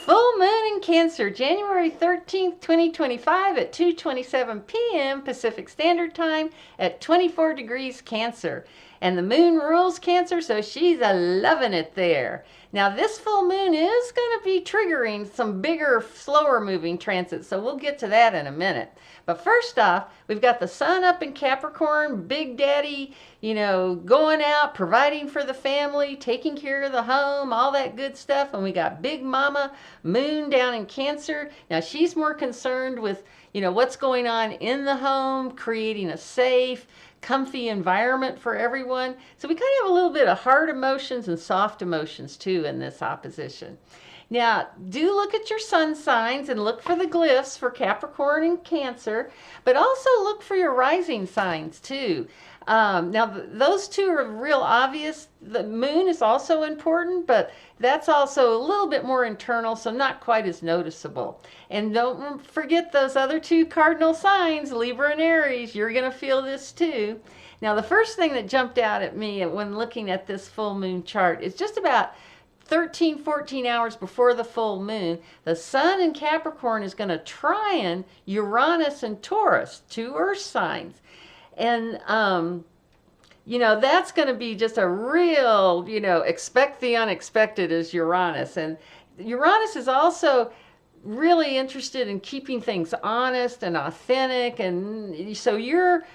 Full moon in Cancer, January 13th, 2025 at 2:27 p.m. Pacific Standard Time at 24 degrees Cancer. And the moon rules Cancer, so she's loving it there. Now, this full moon is going to be triggering some bigger, slower moving transits, so we'll get to that in a minute. But first off, we've got the sun up in Capricorn, Big Daddy, going out, providing for the family, taking care of the home, all that good stuff. And we got Big Mama Moon down in Cancer. Now, she's more concerned with, what's going on in the home, creating a safe, comfy environment for everyone. So we kind of have a little bit of hard emotions and soft emotions too in this opposition. Now, do look at your sun signs and look for the glyphs for Capricorn and Cancer, but also look for your rising signs too. Now, those two are real obvious. The moon is also important, but that's also a little bit more internal, so not quite as noticeable. And don't forget those other two cardinal signs, Libra and Aries. You're going to feel this too. Now, the first thing that jumped out at me when looking at this full moon chart is just about 14 hours before the full moon, the sun in Capricorn is going to trine Uranus and Taurus, two earth signs. And, that's going to be just a real, expect the unexpected as Uranus. And Uranus is also really interested in keeping things honest and authentic. And so your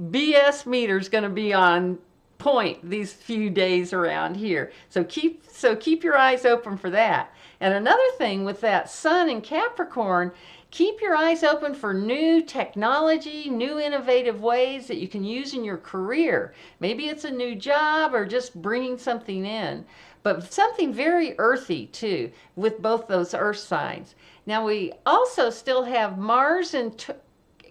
BS meter is going to be on point these few days around here. So keep your eyes open for that. And another thing with that sun in Capricorn, keep your eyes open for new technology, new innovative ways that you can use in your career. Maybe it's a new job or just bringing something in, but something very earthy too with both those earth signs. Now, we also still have Mars in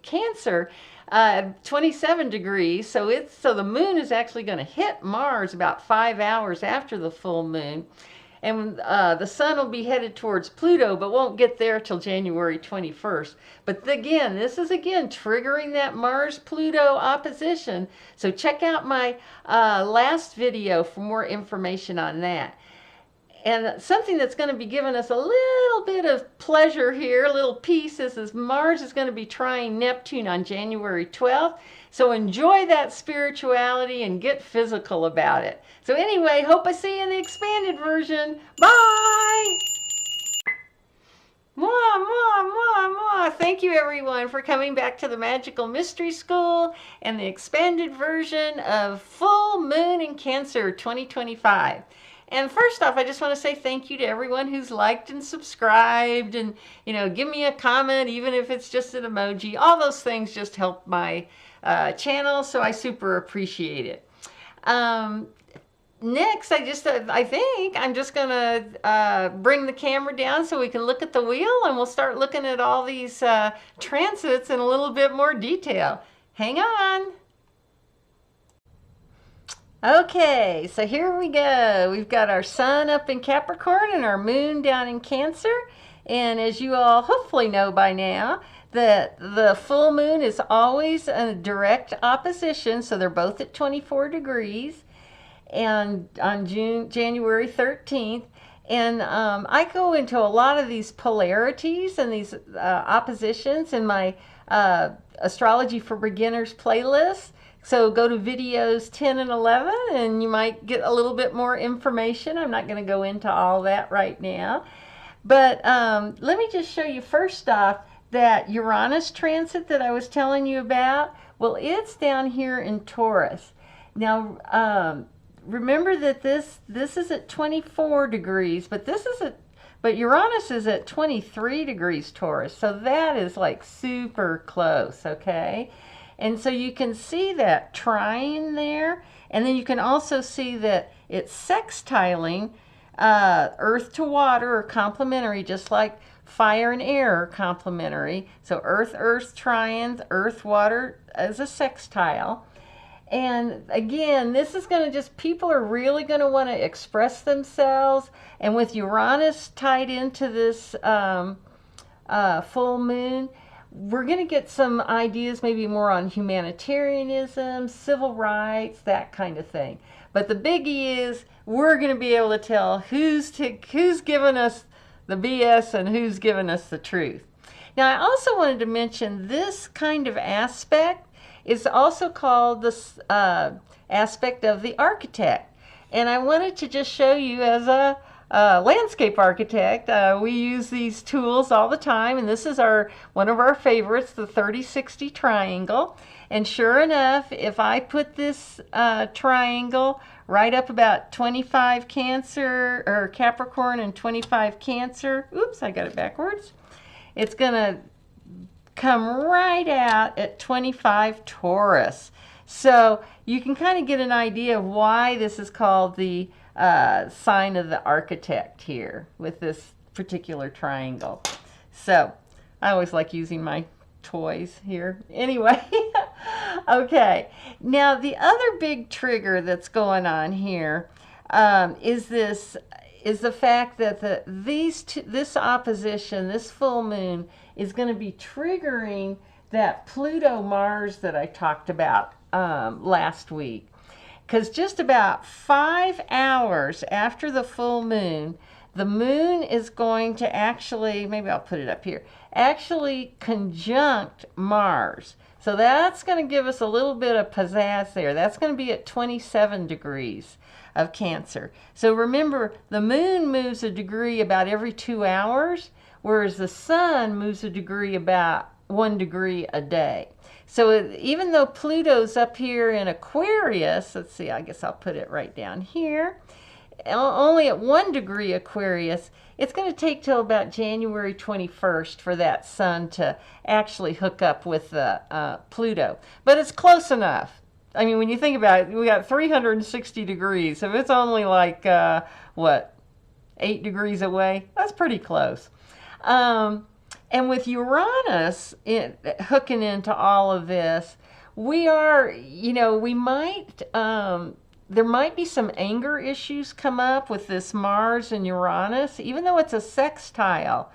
Cancer, 27 degrees. So the moon is actually going to hit Mars about 5 hours after the full moon. And the sun will be headed towards Pluto, but won't get there till January 21st. But again, this is triggering that Mars-Pluto opposition. So check out my last video for more information on that. And something that's going to be giving us a little bit of pleasure here, a little peace, is Mars is going to be trying Neptune on January 12th. So enjoy that spirituality and get physical about it. So anyway, hope I see you in the expanded version. Bye! Mwah, mwah, mwah, mwah. Thank you, everyone, for coming back to the Magical Mystery School and the expanded version of Full Moon in Cancer 2025. And first off, I just want to say thank you to everyone who's liked and subscribed and, give me a comment, even if it's just an emoji. All those things just help my channel, so I super appreciate it. Next, I think I'm just going to bring the camera down so we can look at the wheel, and we'll start looking at all these transits in a little bit more detail. Hang on. Okay, so here we go. We've got our sun up in Capricorn and our moon down in Cancer. And as you all hopefully know by now, that the full moon is always a direct opposition, so they're both at 24 degrees and on January 13th. And I go into a lot of these polarities and these oppositions in my Astrology for Beginners playlist. So go to videos 10 and 11 and you might get a little bit more information. I'm not going to go into all that right now. But let me just show you first off that Uranus transit that I was telling you about. Well, it's down here in Taurus. Now, remember that this is at 24 degrees, but Uranus is at 23 degrees Taurus. So that is like super close, okay? And so you can see that trine there, and then you can also see that it's sextiling earth to water or complementary, just like fire and air are complementary. So earth trines, earth, water as a sextile. And again, this is going to people are really going to want to express themselves. And with Uranus tied into this full moon, we're going to get some ideas maybe more on humanitarianism, civil rights, that kind of thing. But the biggie is we're going to be able to tell who's giving us the BS and who's giving us the truth. Now, I also wanted to mention this kind of aspect is also called the aspect of the architect. And I wanted to just show you as a landscape architect, we use these tools all the time, and this is one of our favorites, the 30-60 triangle. And sure enough, if I put this triangle right up about 25 Cancer, or Capricorn, and 25 Cancer, oops, I got it backwards, it's going to come right out at 25 Taurus. So you can kind of get an idea of why this is called the sign of the architect here with this particular triangle. So I always like using my toys here. Anyway, okay. Now the other big trigger that's going on here is the fact that this opposition, this full moon, is going to be triggering that Pluto-Mars that I talked about last week. Because just about 5 hours after the full moon, the moon is going to actually, maybe I'll put it up here, actually conjunct Mars. So that's going to give us a little bit of pizzazz there. That's going to be at 27 degrees of Cancer. So remember, the moon moves a degree about every 2 hours, whereas the sun moves a degree about 1 degree a day. So even though Pluto's up here in Aquarius, let's see, I guess I'll put it right down here, only at 1 degree Aquarius, it's going to take till about January 21st for that sun to actually hook up with Pluto. But it's close enough. I mean, when you think about it, we got 360 degrees. If it's only like, 8 degrees away, that's pretty close. And with Uranus hooking into all of this, we are, we might, there might be some anger issues come up with this Mars and Uranus, even though it's a sextile.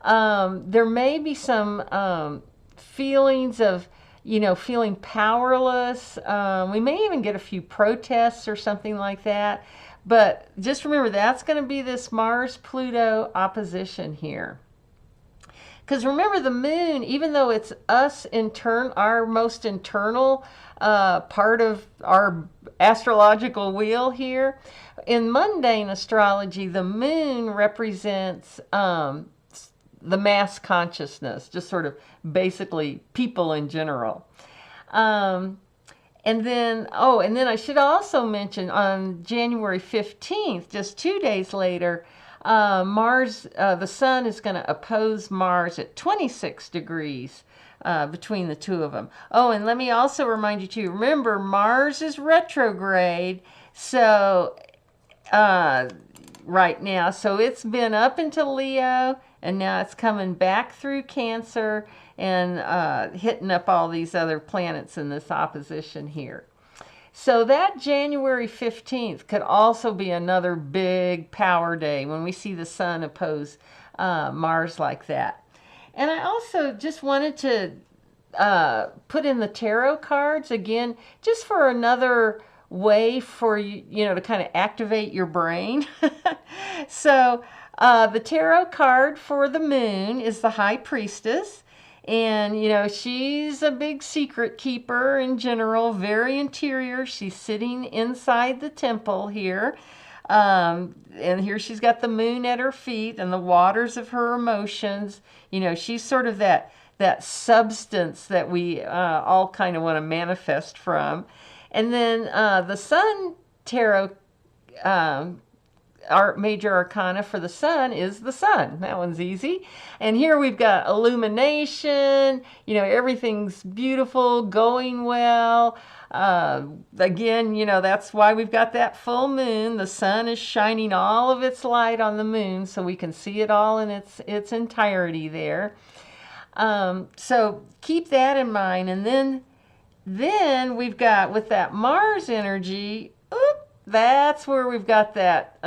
There may be some feelings of, feeling powerless. We may even get a few protests or something like that. But just remember, that's going to be this Mars-Pluto opposition here. Because remember, the moon, even though it's us our most internal part of our astrological wheel here, in mundane astrology, the moon represents the mass consciousness, just sort of basically people in general. And then I should also mention on January 15th, just 2 days later, Mars, the sun is going to oppose Mars at 26 degrees between the two of them. Oh, and let me also remind you too, remember, Mars is retrograde, so right now, so it's been up into Leo, and now it's coming back through Cancer and hitting up all these other planets in this opposition here. So that January 15th could also be another big power day when we see the sun oppose Mars like that. And I also just wanted to put in the tarot cards again, just for another way for you, to kind of activate your brain. So the tarot card for the moon is the High Priestess. And, she's a big secret keeper in general, very interior. She's sitting inside the temple here. And here she's got the moon at her feet and the waters of her emotions. She's sort of that substance that we all kind of want to manifest from. And then the Sun tarot our major arcana for the sun is the sun. That one's easy. And here we've got illumination, everything's beautiful, going well. Again, that's why we've got that full moon. The sun is shining all of its light on the moon so we can see it all in its entirety there. So keep that in mind. And then we've got, with that Mars energy, that's where we've got that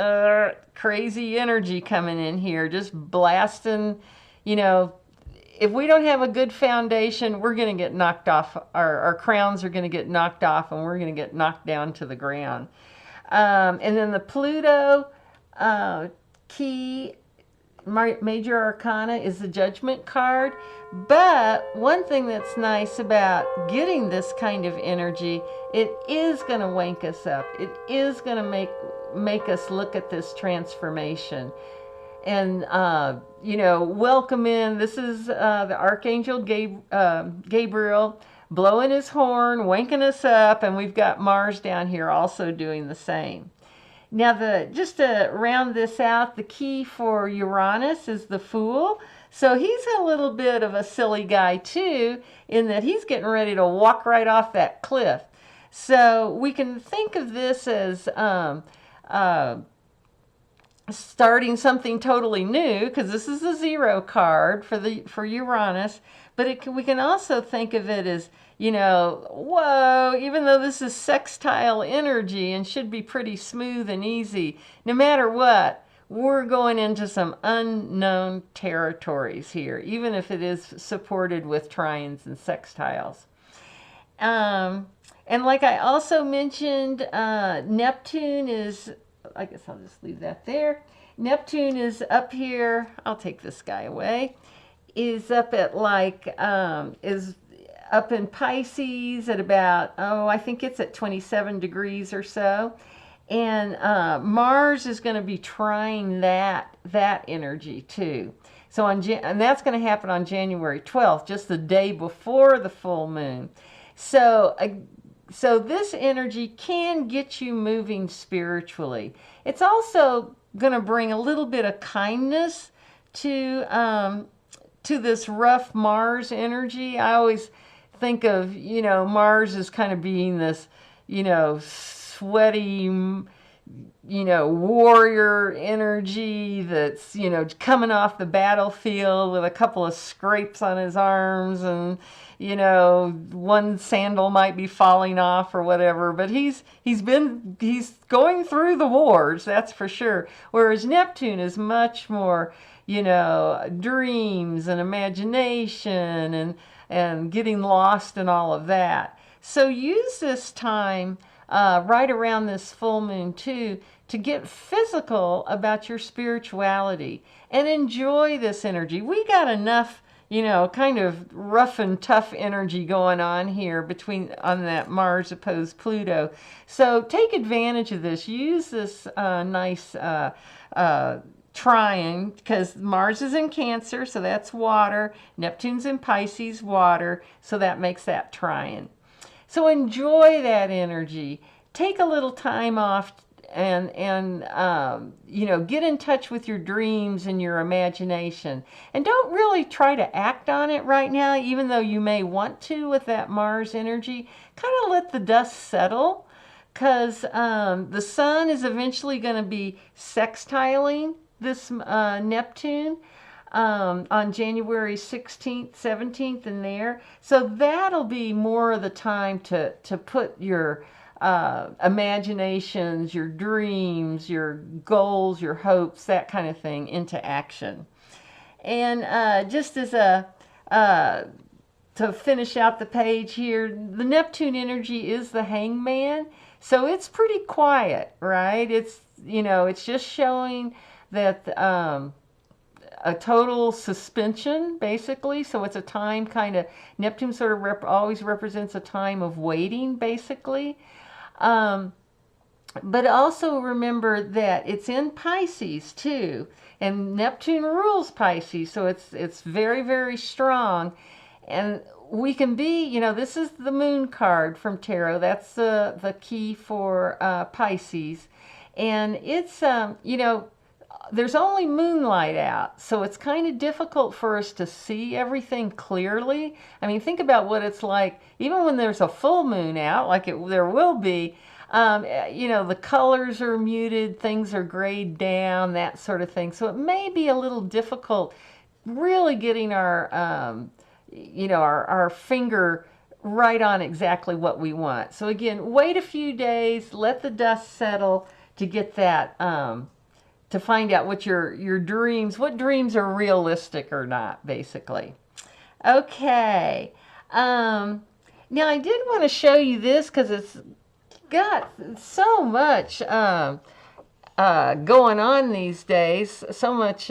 crazy energy coming in here, just blasting. If we don't have a good foundation, we're going to get knocked off. Our crowns are going to get knocked off, and we're going to get knocked down to the ground. And then the Pluto key major arcana is the Judgment card. But one thing that's nice about getting this kind of energy, it is going to wake us up. It is going to make us look at this transformation. And, welcome in. This is the Archangel Gabriel blowing his horn, waking us up. And we've got Mars down here also doing the same. Now, just to round this out, the key for Uranus is the Fool. So he's a little bit of a silly guy too, in that he's getting ready to walk right off that cliff. So we can think of this as starting something totally new, because this is a 0 card for Uranus. But we can also think of it as, whoa, even though this is sextile energy and should be pretty smooth and easy, no matter what, we're going into some unknown territories here, even if it is supported with trianes and sextiles. And like I also mentioned, Neptune is, I guess I'll just leave that there. Neptune is up here. I'll take this guy away. Is up at is up in Pisces at about, I think it's at 27 degrees or so. And Mars is going to be trying that energy too. So and that's going to happen on January 12th, just the day before the full moon. So this energy can get you moving spiritually. It's also going to bring a little bit of kindness to this rough Mars energy. I always think of, Mars as kind of being this, sweaty, warrior energy that's, coming off the battlefield with a couple of scrapes on his arms, and, one sandal might be falling off or whatever, but he's going through the wars, that's for sure. Whereas Neptune is much more, dreams and imagination and getting lost and all of that. So use this time right around this full moon too, to get physical about your spirituality and enjoy this energy. We got enough, kind of rough and tough energy going on here on that Mars opposed Pluto. So take advantage of this. Use this nice trine, because Mars is in Cancer, so that's water. Neptune's in Pisces, water, so that makes that trine. So enjoy that energy. Take a little time off and get in touch with your dreams and your imagination. And don't really try to act on it right now, even though you may want to with that Mars energy. Kind of let the dust settle, because the sun is eventually going to be sextiling this Neptune on January 16th, 17th, and there. So that'll be more of the time to put your imaginations, your dreams, your goals, your hopes, that kind of thing into action. And just as to finish out the page here, the Neptune energy is the Hangman. So it's pretty quiet, right? It's, it's just showing that a total suspension, basically. So it's a time kind of, Neptune sort of always represents a time of waiting, basically. But also remember that it's in Pisces too, and Neptune rules Pisces, so it's very, very strong. And we can be, this is the moon card from tarot. That's the key for Pisces. And it's, there's only moonlight out, so it's kind of difficult for us to see everything clearly. I mean, think about what it's like, even when there's a full moon out, like there will be, the colors are muted, things are grayed down, that sort of thing. So it may be a little difficult really getting our, our finger right on exactly what we want. So again, wait a few days, let the dust settle to get that, to find out what your dreams, what dreams are realistic or not, basically. Okay. Now I did want to show you this because it's got so much going on these days, so much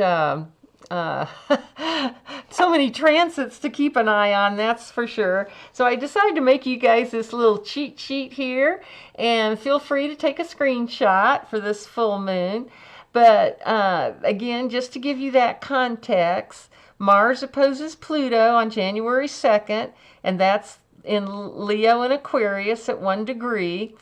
so many transits to keep an eye on, that's for sure. So I decided to make you guys this little cheat sheet here, and feel free to take a screenshot for this full moon. But again, just to give you that context, Mars opposes Pluto on January 2nd, and that's in Leo and Aquarius at 1 degree.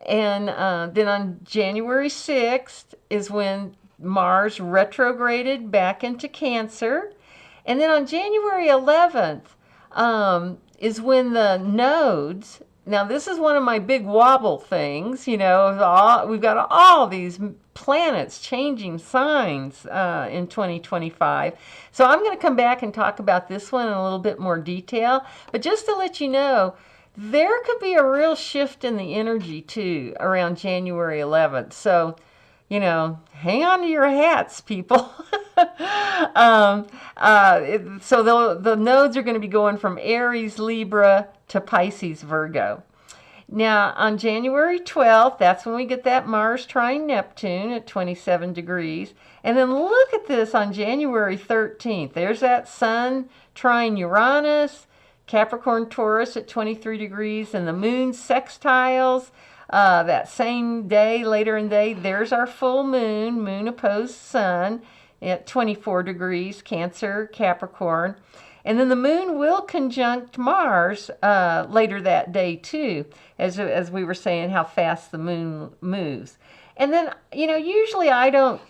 And then on January 6th is when Mars retrograded back into Cancer. And then on January 11th is when the nodes, now this is one of my big wobble things, you know, we've got all these planets changing signs in 2025. So I'm going to come back and talk about this one in a little bit more detail. But just to let you know, there could be a real shift in the energy too around January 11th. So, you know, hang on to your hats, people. So the nodes are going to be going from Aries, Libra to Pisces, Virgo. Now, on January 12th, that's when we get that Mars trine Neptune at 27 degrees. And then look at this on January 13th. There's that Sun trine Uranus, Capricorn Taurus at 23 degrees, and the moon sextiles. That same day, later in the day, there's our full moon, moon opposed Sun at 24 degrees, Cancer, Capricorn. And then the moon will conjunct Mars later that day too, as we were saying how fast the moon moves. And then, you know, usually I don't,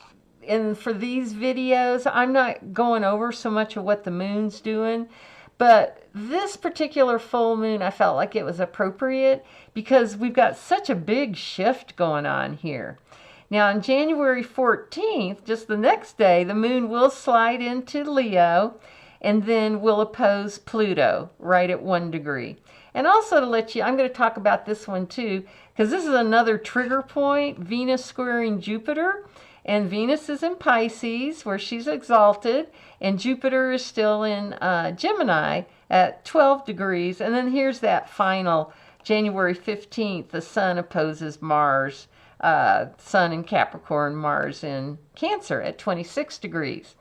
and for these videos, I'm not going over so much of what the moon's doing. But this particular full moon, I felt like it was appropriate because we've got such a big shift going on here. Now, on January 14th, just the next day, the moon will slide into Leo and then will oppose Pluto right at 1 degree. And also to let you, I'm going to talk about this one too, because this is another trigger point, Venus squaring Jupiter. And Venus is in Pisces, where she's exalted, and Jupiter is still in Gemini at 12 degrees. And then here's that final, January 15th, the Sun opposes Mars, Sun in Capricorn, Mars in Cancer at 26 degrees.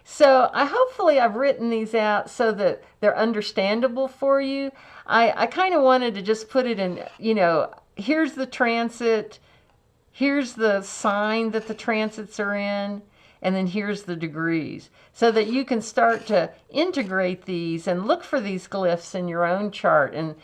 So hopefully I've written these out so that they're understandable for you. I kind of wanted to just put it in, you know, here's the transit, here's the sign that the transits are in, and then here's the degrees, so that you can start to integrate these and look for these glyphs in your own chart. And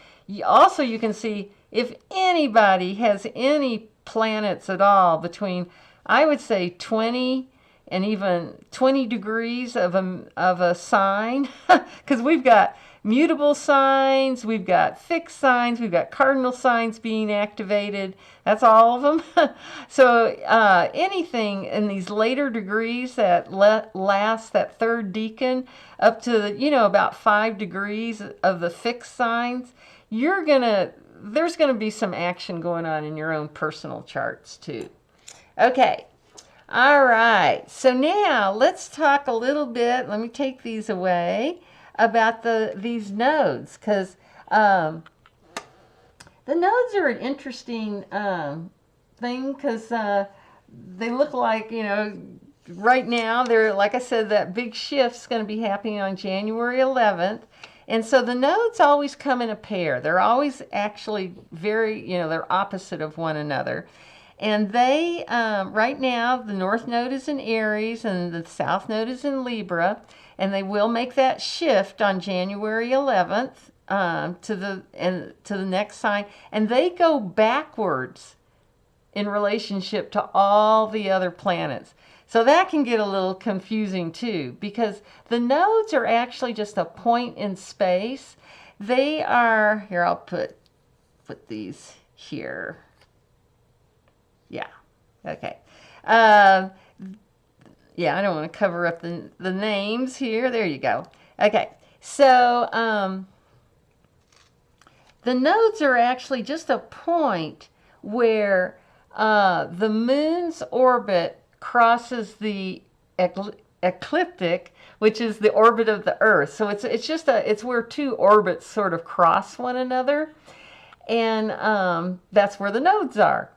also you can see if anybody has any planets at all between, I would say, 20 and even 20 degrees of a sign, because we've got mutable signs, we've got fixed signs, we've got cardinal signs being activated. That's all of them. So anything in these later degrees that last, that third decan, up to, you know, about 5 degrees of the fixed signs, there's gonna be some action going on in your own personal charts too. Okay. All right, so now let's talk a little bit, let me take these away, about these nodes, because the nodes are an interesting thing, because they look like, you know, right now, they're, like I said, that big shift's going to be happening on January 11th. And so the nodes always come in a pair. They're always actually very, you know, they're opposite of one another. And they, right now, the north node is in Aries and the south node is in Libra. And they will make that shift on January 11th to the next sign. And they go backwards in relationship to all the other planets. So that can get a little confusing too, because the nodes are actually just a point in space. They are, here, I'll put these here. Yeah, okay. Yeah, I don't want to cover up the names here. There you go. Okay, so the nodes are actually just a point where the moon's orbit crosses the ecliptic, which is the orbit of the Earth. So it's where two orbits sort of cross one another, and that's where the nodes are.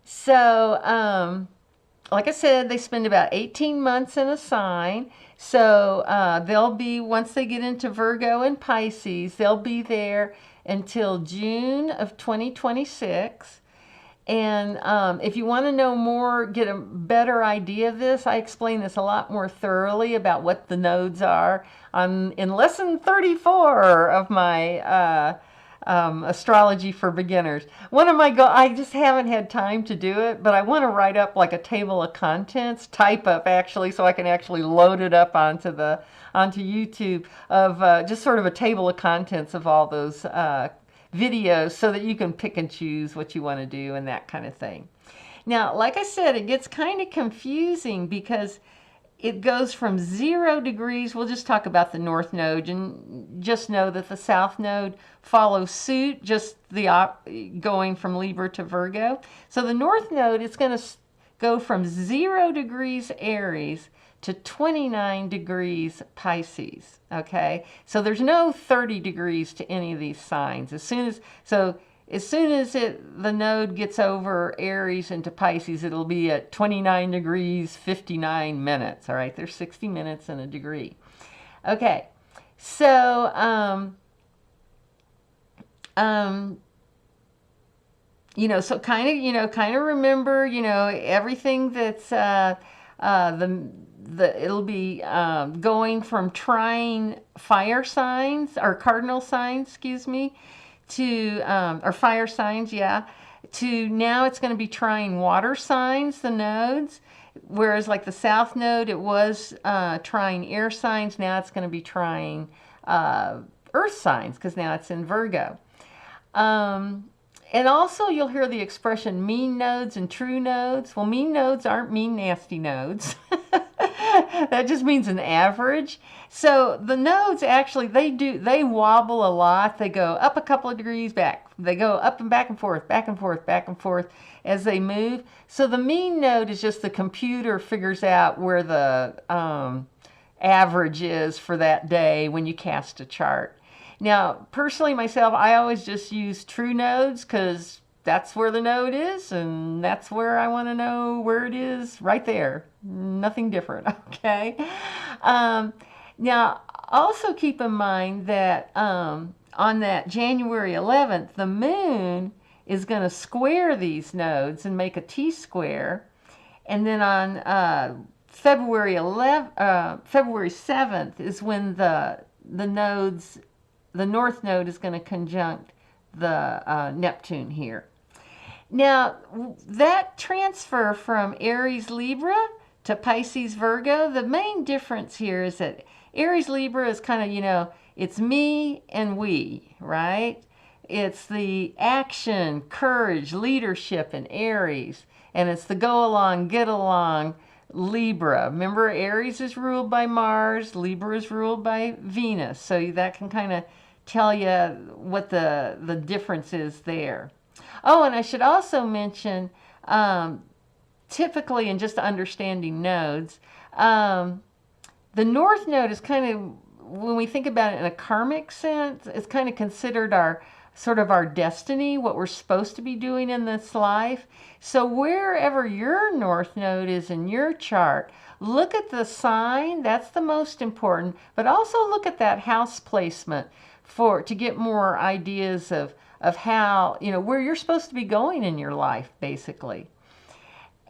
So like I said, they spend about 18 months in a sign. So they'll be, once they get into Virgo and Pisces, they'll be there until June of 2026. And if you want to know more, get a better idea of this, I explain this a lot more thoroughly about what the nodes are in lesson 34 of my Astrology for Beginners. One of my I just haven't had time to do it, but I want to write up like a table of contents, type up actually, so I can actually load it up onto YouTube of just sort of a table of contents of all those videos, so that you can pick and choose what you want to do and that kind of thing. Now, like I said, it gets kind of confusing because it goes from 0 degrees. We'll just talk about the North Node, and just know that the South Node follows suit, just going from Libra to Virgo. So the North Node is going to go from 0 degrees Aries to 29 degrees Pisces. Okay, so there's no 30 degrees to any of these signs. As soon as the node gets over Aries into Pisces, it'll be at 29 degrees 59 minutes. All right, there's 60 minutes in a degree. Okay, so so kind of remember, everything that's it'll be going from trine fire signs, or cardinal signs, excuse me, to or fire signs, to now it's going to be trine water signs, the nodes. Whereas like the South Node, it was trine air signs. Now it's going to be trine earth signs, because now it's in Virgo. And also you'll hear the expression mean nodes and true nodes. Well, mean nodes aren't mean, nasty nodes. That just means an average. So the nodes actually, they wobble a lot. They go up a couple of degrees, back. They go up and back and forth, back and forth, back and forth as they move. So the mean node is just the computer figures out where the average is for that day when you cast a chart. Now, personally, myself, I always just use true nodes, because that's where the node is, and that's where I want to know where it is, right there. Nothing different, okay? Now, also keep in mind that on that January 11th, the moon is going to square these nodes and make a T-square. And then on February 7th is when the North Node is going to conjunct the Neptune here. Now, that transfer from Aries Libra to Pisces Virgo, the main difference here is that Aries Libra is kind of, it's me and we, right? It's the action, courage, leadership in Aries. And it's the go along, get along Libra. Remember, Aries is ruled by Mars, Libra is ruled by Venus. So that can kind of tell you what the difference is there. Oh, and I should also mention, typically in just understanding nodes, the North Node is kind of, when we think about it in a karmic sense, it's kind of considered our destiny, what we're supposed to be doing in this life. So wherever your North Node is in your chart, look at the sign, that's the most important, but also look at that house placement to get more ideas of how, where you're supposed to be going in your life, basically.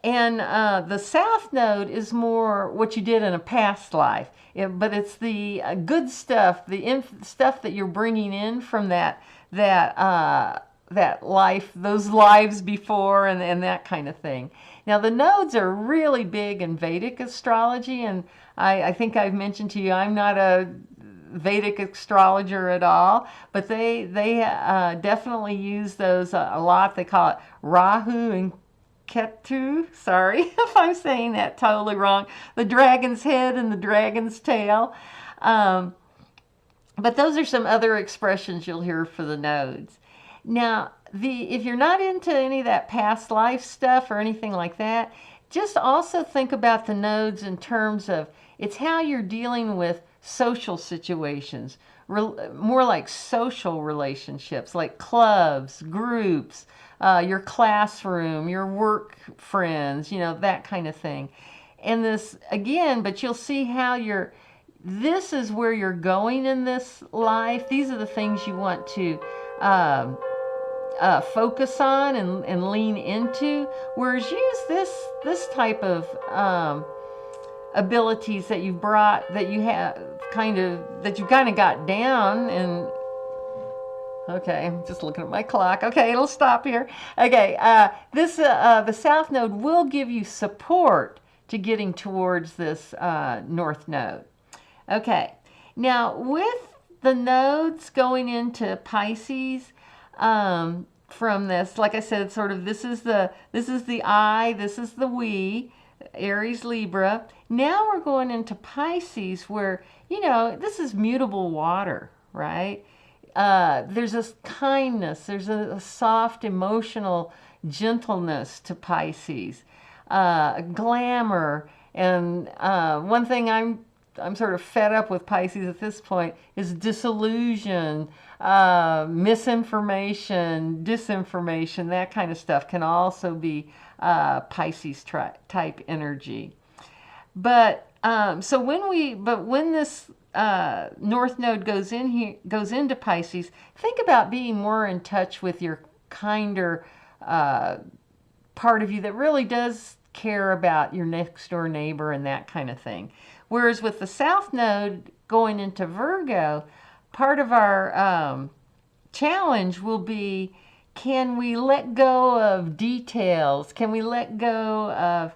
And the South Node is more what you did in a past life. But it's the good stuff, the stuff that you're bringing in from that life, those lives before, and that kind of thing. Now, the nodes are really big in Vedic astrology, and I think I've mentioned to you, I'm not a Vedic astrologer at all, but they definitely use those a lot. They call it Rahu and Ketu. Sorry if I'm saying that totally wrong. The dragon's head and the dragon's tail. But those are some other expressions you'll hear for the nodes. Now, if you're not into any of that past life stuff or anything like that, just also think about the nodes in terms of it's how you're dealing with social situations, more like social relationships, like clubs, groups, your classroom, your work friends, you know, that kind of thing. And this, again, but you'll see how this is where you're going in this life. These are the things you want to focus on and lean into. Whereas use this type of abilities that you've brought, that you have that you kind of got down. And okay, I'm just looking at my clock. Okay, it'll stop here. Okay, the South Node will give you support to getting towards this North Node. Okay, now with the nodes going into Pisces, from this, like I said, sort of this is the I, this is the we, Aries, Libra. Now we're going into Pisces, where, you know, this is mutable water, right? There's this kindness, there's a soft emotional gentleness to Pisces, glamour, and one thing I'm sort of fed up with Pisces at this point is disillusion, misinformation, disinformation, that kind of stuff can also be Pisces type energy. But so when this North Node goes into Pisces, think about being more in touch with your kinder part of you that really does care about your next door neighbor and that kind of thing. Whereas with the South Node going into Virgo, part of our challenge will be, can we let go of details? Can we let go of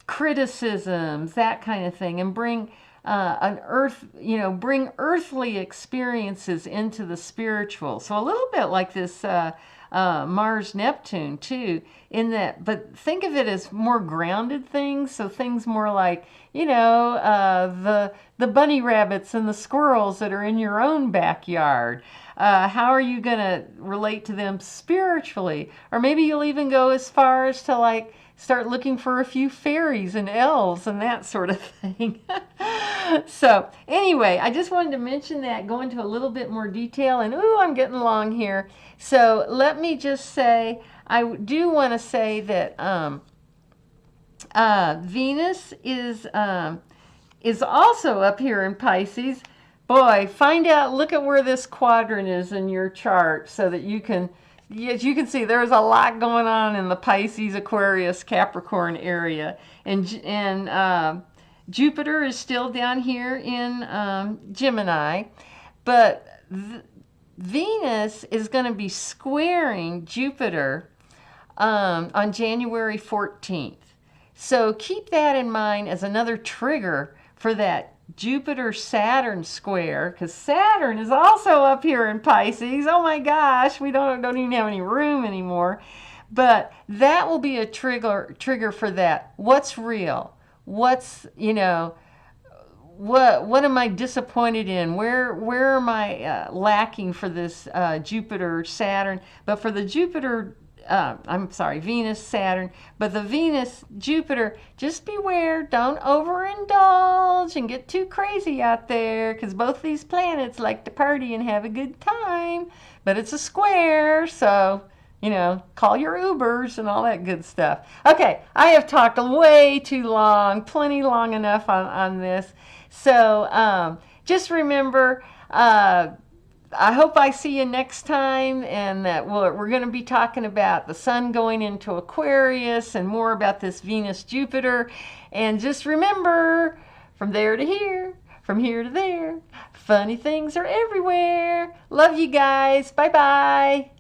criticisms, that kind of thing, and bring bring earthly experiences into the spiritual? So a little bit like this Mars Neptune too, in that, but think of it as more grounded things. So things more like, you know, the bunny rabbits and the squirrels that are in your own backyard. How are you going to relate to them spiritually? Or maybe you'll even go as far as to like start looking for a few fairies and elves and that sort of thing. So anyway, I just wanted to mention that, go into a little bit more detail, and ooh, I'm getting long here. So let me just say, I do want to say that Venus is also up here in Pisces. Boy, find out, look at where this quadrant is in your chart so that you can, as you can see, there's a lot going on in the Pisces, Aquarius, Capricorn area. And Jupiter is still down here in Gemini. But Venus is going to be squaring Jupiter on January 14th. So keep that in mind as another trigger for that Jupiter-Saturn square, because Saturn is also up here in Pisces. Oh my gosh, we don't even have any room anymore. But that will be a trigger for that. What's real? What's, you know, what am I disappointed in? Where am I lacking for this Jupiter-Saturn? But for the Venus, Saturn, but the Venus, Jupiter, just beware, don't overindulge and get too crazy out there, because both these planets like to party and have a good time, but it's a square, so, you know, call your Ubers and all that good stuff. Okay, I have talked way too long, plenty long enough on this, so just remember, I hope I see you next time, and that we're going to be talking about the sun going into Aquarius and more about this Venus-Jupiter. And just remember, from there to here, from here to there, funny things are everywhere. Love you guys. Bye-bye.